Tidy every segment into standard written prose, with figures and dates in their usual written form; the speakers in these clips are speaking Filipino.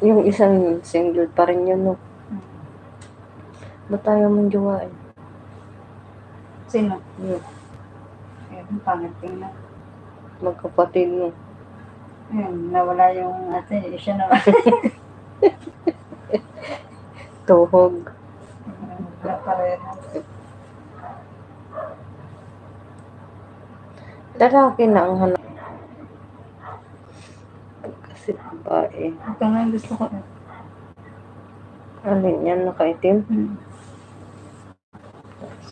Yung isang single pa rin yun, no? Ba't tayo mong jowain? Sino? Yun, Ayun, pangit tingnan. magkapatid mo. Ayun, nawala yung ate. Siya naman. Tuhog. Wala parehas. Lalaki na ang hanap. Kasi babae. Ito nga yung gusto ko. Alin yan, nakaitim? Hmm.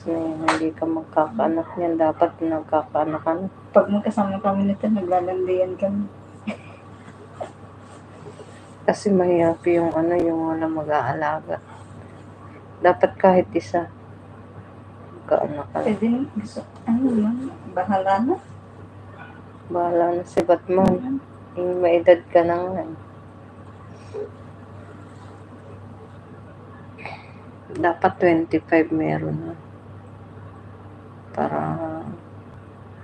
Na yan, hindi ka magkakaanak niyan. Dapat nagkakaanak ka na. Pag magkasama kami nito, naglalandian kami. Kasi mahihapi yung yung wala mag-aalaga. Dapat kahit isa. Magkaanak ka na. Pwede na. Gusto. Ano naman? Bahala na. Bahala na si Batman. Yung maedad ka na nga. Dapat 25 meron na. Para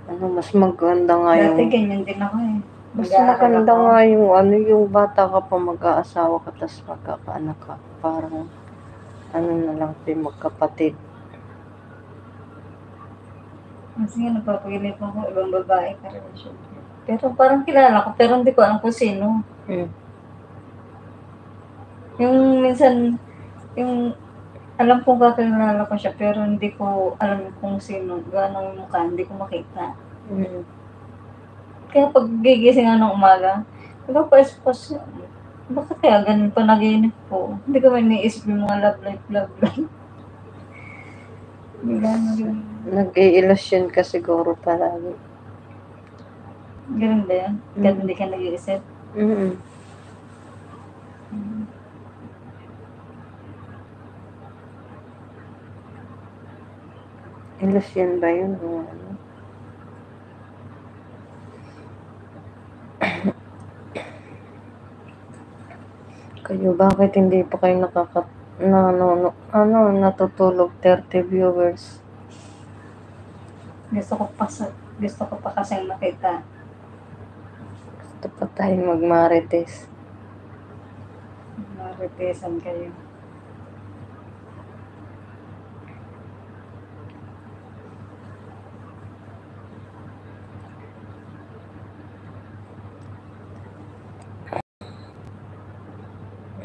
mas maganda nga yung... Dati ganyan din ako eh. Mas maganda nga yung bata ka pa mag-aasawa ka tapos magkakaanak ka. Parang na lang din magkapatid. Kasi nga napapaginip ako ibang babae ka rin siya. Pero parang kilala ko, pero hindi ko alam kung sino. Yung minsan, yung alam kong kakilala ko siya, pero hindi ko alam kung sino. Gano'ng mukha, hindi ko makita. Kaya pag gigising nga ng umaga, nagpapaispas, bakit kaya ganun pa naginip ko? Hindi ko man iniisip yung mga love life. Nag-i-illusion ka siguro palagi. Ganun ba yan? Kahit hindi ka nag-iisip? Illusion ba yun? Kayo, bakit hindi pa kayo natutulog 30 viewers? Gusto ko pa kasing makita. Gusto pa tayong magmarites. Maritesan kayo.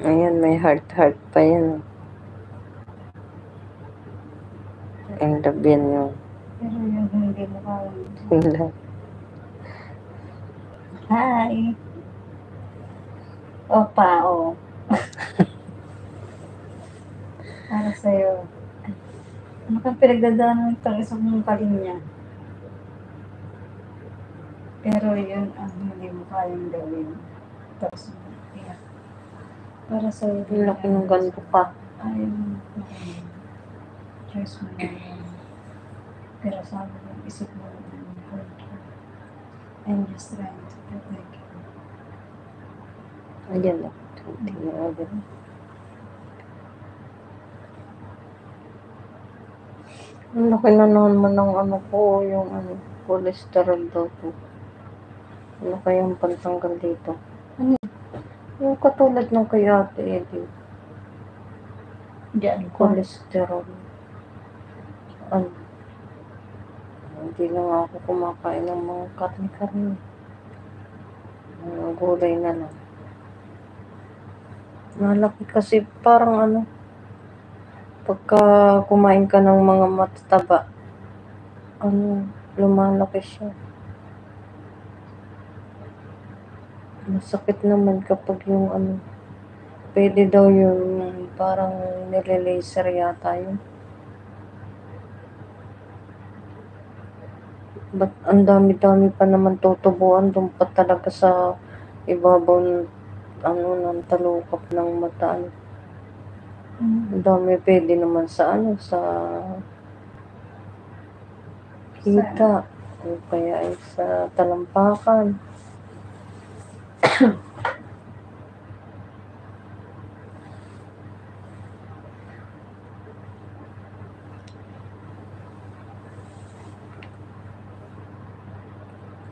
Ayan, may heart pa yan. Ang labihan yung... Pero yung hindi mo Wala. Hi! Opa, oh. Para sa'yo. Ano kang pinagdadaanan itong isang mong kalinya? Pero yun ang hindi mo kayang gawin. Tapos, yeah. Para sa'yo. Ang laki ng ganito pa. Ayun. Choice mo na yun. Pero sabi ko, isip mo na yun. I'm just trying to protect you. Ayan lang. Tingnan agad. Ang laki na naman ng ko, yung cholesterol daw po. Ano kayang pantanggal dito? Yung katulad ng kay Ate Eddie. Diyan, cholesterol. Hindi na nga ako kumakain ng mga karne-karne. Gulay na lang. Malaki kasi parang pagka kumain ka ng mga matataba, lumalaki siya. Masakit naman kapag yung pwede daw yung parang nile-laser yata yun. Ba't ang dami-dami pa naman tutubuan doon pa talaga sa ibabaw ng talukap ng mata. Ang dami pwede naman sa kita o kaya ay sa talampakan.